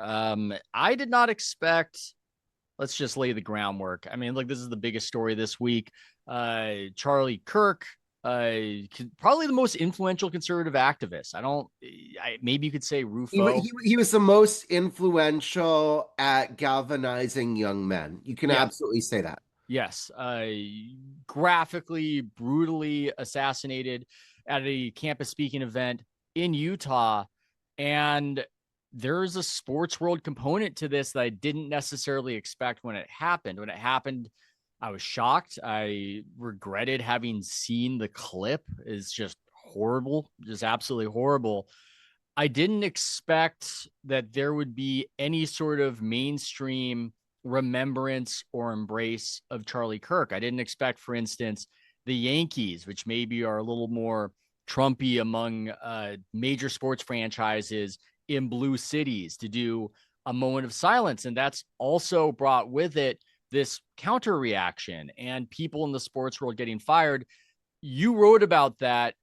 I did not expect. Let's just lay the groundwork. I mean, look, this is the biggest story this week. Charlie Kirk, probably the most influential conservative activist. Maybe you could say Rufo. He was the most influential at galvanizing young men. You can Yeah, absolutely say that. yes. Graphically, brutally assassinated at a campus speaking event in Utah. And there's a sports world component to this that I didn't necessarily expect when it happened. When it happened, I was shocked. I regretted having seen the clip. It's just horrible, just absolutely horrible. I didn't expect that there would be any sort of mainstream remembrance or embrace of Charlie Kirk. I didn't expect, for instance, the Yankees, which maybe are a little more Trumpy among major sports franchises in blue cities, to do a moment of silence. And that's also brought with it this counter reaction and people in the sports world getting fired. You wrote about that.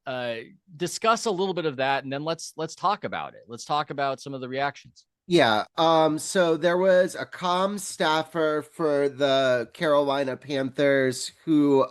Discuss a little bit of that, and then let's talk about it. Let's talk about some of the reactions. Yeah. So there was a comm staffer for the Carolina Panthers who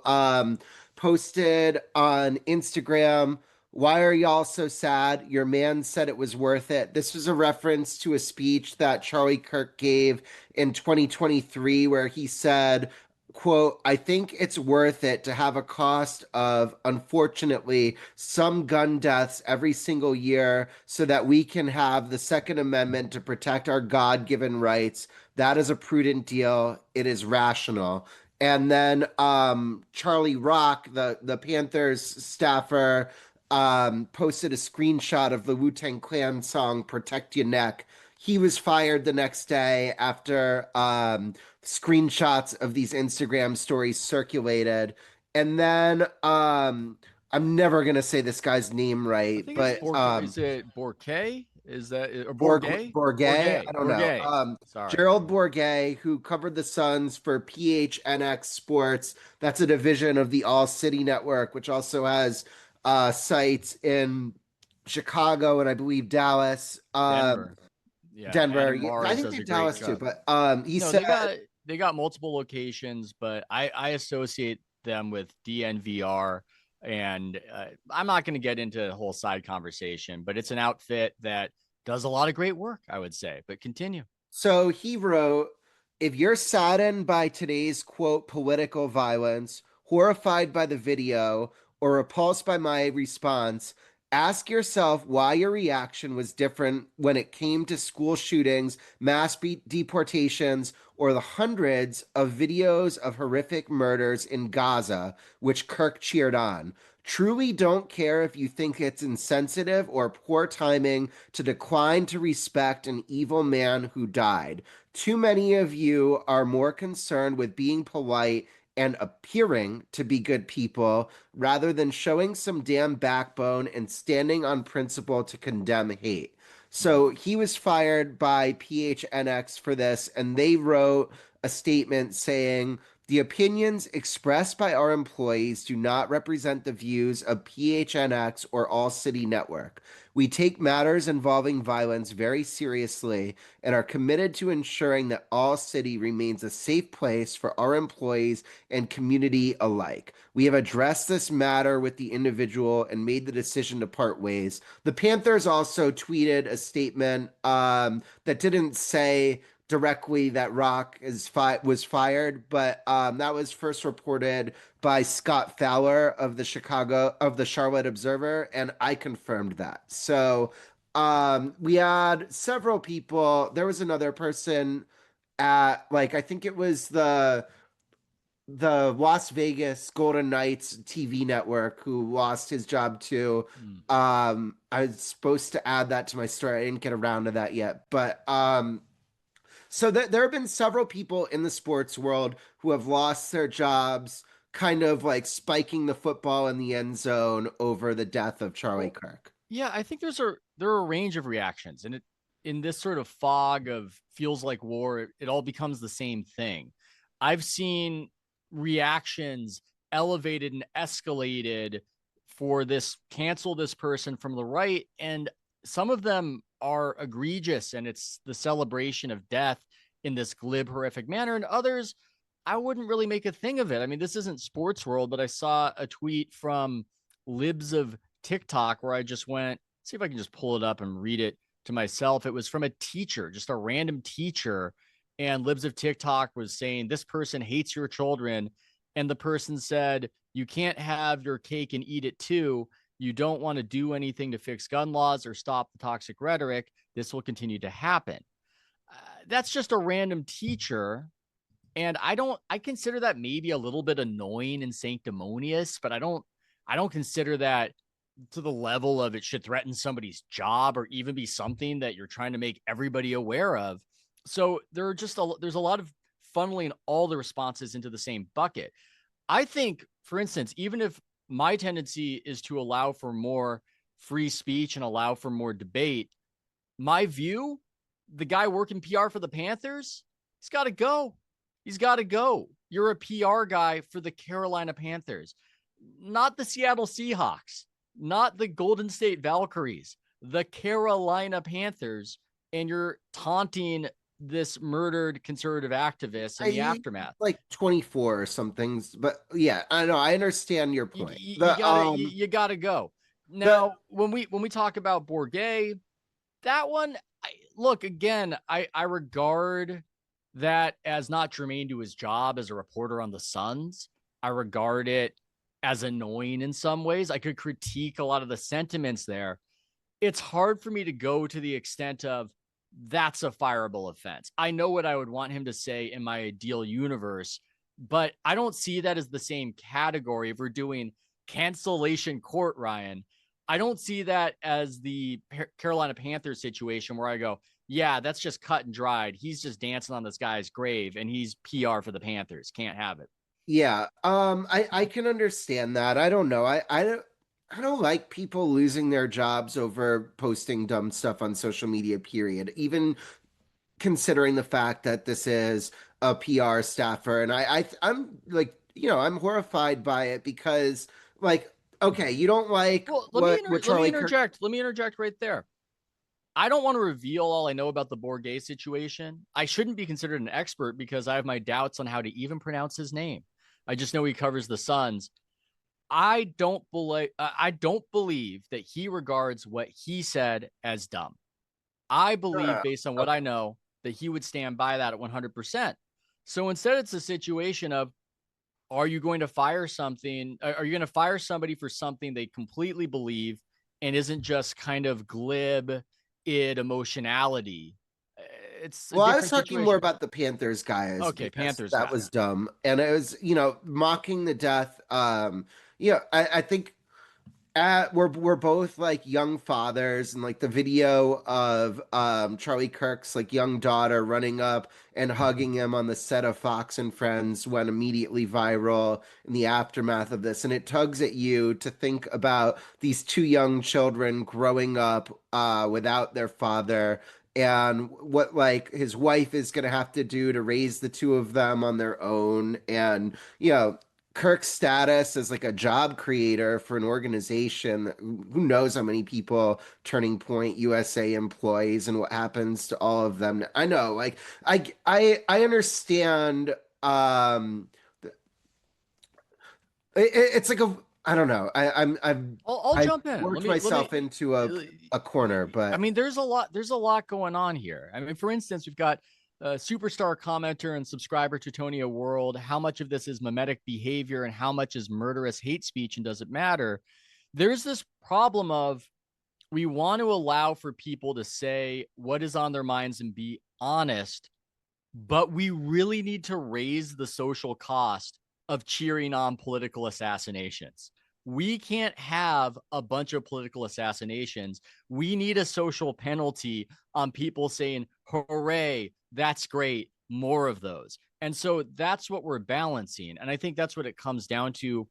posted on Instagram, "Why are y'all so sad? Your man said it was worth it." This was a reference to a speech that Charlie Kirk gave in 2023 where he said, quote, "I think it's worth it to have a cost of, unfortunately, some gun deaths every single year so that we can have the Second Amendment to protect our God-given rights. That is a prudent deal. It is rational." And then Charlie Rock, the Panthers staffer, posted a screenshot of the Wu-Tang Clan song "Protect Your Neck." He was fired the next day after screenshots of these Instagram stories circulated. And then I'm never gonna say this guy's name I right, think it's but Borg. Is it Borquet? Is that or Borgay? Bourget, Borgay. I don't know. Borgay. Sorry. Gerald Bourget, who covered the Suns for PHNX Sports. That's a division of the All City Network, which also has sites in Chicago and I believe Dallas, Denver. Yeah, Denver. Adam Yeah, I Mars think does they're a great Dallas too. job. But he No, said, they got multiple locations, but I associate them with DNVR, and I'm not going to get into a whole side conversation, but it's an outfit that does a lot of great work, I would say. But continue. so he wrote, "If you're saddened by today's quote political violence, horrified by the video, or repulsed by my response, ask yourself why your reaction was different when it came to school shootings, deportations, or the hundreds of videos of horrific murders in Gaza, which Kirk cheered on. Truly don't care if you think it's insensitive or poor timing to decline to respect an evil man who died. Too many of you are more concerned with being polite and appearing to be good people rather than showing some damn backbone and standing on principle to condemn hate." So he was fired by PHNX for this, and they wrote a statement saying, "The opinions expressed by our employees do not represent the views of PHNX or All City Network. We take matters involving violence very seriously and are committed to ensuring that All City remains a safe place for our employees and community alike. We have addressed this matter with the individual and made the decision to part ways." The Panthers also tweeted a statement that didn't say directly that Rock was fired, but that was first reported by Scott Fowler of the Charlotte Observer, and I confirmed that. So we had several people. There was another person at, like, I think it was the Las Vegas Golden Knights TV network who lost his job too. Mm. I was supposed to add that to my story. I didn't get around to that yet, but so there have been several people in the sports world who have lost their jobs, kind of like spiking the football in the end zone over the death of Charlie Well, Kirk. yeah, I think there are a range of reactions, and it in this sort of fog of feels like war, it all becomes the same thing. I've seen reactions elevated and escalated for this cancel this person from the right, and some of them are egregious and it's the celebration of death in this glib, horrific manner. And others, I wouldn't really make a thing of it. I mean, this isn't sports world, but I saw a tweet from libs of TikTok where I just went, see if I can just pull it up and read it to myself. It was from a teacher, just a random teacher. And libs of TikTok was saying, this person hates your children. And the person said, you can't have your cake and eat it too. You don't want to do anything to fix gun laws or stop the toxic rhetoric. This will continue to happen. That's just a random teacher. And I consider that maybe a little bit annoying and sanctimonious, but I don't consider that to the level of it should threaten somebody's job or even be something that you're trying to make everybody aware of. So there's a lot of funneling all the responses into the same bucket. I think, for instance, even if my tendency is to allow for more free speech and allow for more debate, my view, the guy working PR for the Panthers, he's got to go. He's got to go. You're a PR guy for the Carolina Panthers, not the Seattle Seahawks, not the Golden State Valkyries, the Carolina Panthers, and you're taunting this murdered conservative activist in the aftermath. Like 24 or something, but yeah, I know. I understand your point. You gotta go. Now, when we talk about Bourget, that one, look, again, I regard that as not germane to his job as a reporter on the Suns. I regard it as annoying in some ways. I could critique a lot of the sentiments there. It's hard for me to go to the extent of that's a fireable offense. I know what I would want him to say in my ideal universe, but I don't see that as the same category. If we're doing cancellation court, Ryan, I don't see that as the Carolina Panthers situation where I go, yeah, that's just cut and dried. He's just dancing on this guy's grave and he's PR for the Panthers. Can't have it. Yeah. I can understand that. I don't know. I don't like people losing their jobs over posting dumb stuff on social media, period. Even considering the fact that this is a PR staffer. And I'm like, I'm horrified by it because, like, okay, you don't like what Charlie Kirk. Let me interject right there. I don't want to reveal all I know about the Bourget situation. I shouldn't be considered an expert because I have my doubts on how to even pronounce his name. I just know he covers the Suns. I don't believe that he regards what he said as dumb. I believe, based on what I know, that he would stand by that at 100%. So instead, it's a situation of, are you going to fire something? Are you going to fire somebody for something they completely believe and isn't just kind of glib emotionality? Well, I was talking more about the Panthers guys. Okay, Panthers. That was dumb, and it was mocking the death. I think we're both like young fathers, and like the video of Charlie Kirk's like young daughter running up and hugging him on the set of Fox and Friends went immediately viral in the aftermath of this, and it tugs at you to think about these two young children growing up without their father and what like his wife is going to have to do to raise the two of them on their own. And Kirk's status as like a job creator for an organization, who knows how many people Turning Point USA employs and what happens to all of them. I know, like I understand. It's like I don't know. I'll jump in. Worked myself into a corner, but I mean, there's a lot going on here. I mean, for instance, we've got a superstar commenter and subscriber to Tonia World. How much of this is mimetic behavior and how much is murderous hate speech, and does it matter? There's this problem of we want to allow for people to say what is on their minds and be honest, but we really need to raise the social cost of cheering on political assassinations. We can't have a bunch of political assassinations. We need a social penalty on people saying, hooray, that's great, more of those. And so that's what we're balancing. And I think that's what it comes down to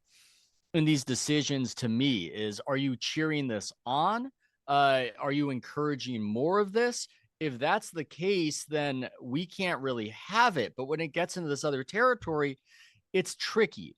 in these decisions to me is, are you cheering this on? Are you encouraging more of this? If that's the case, then we can't really have it. But when it gets into this other territory, it's tricky.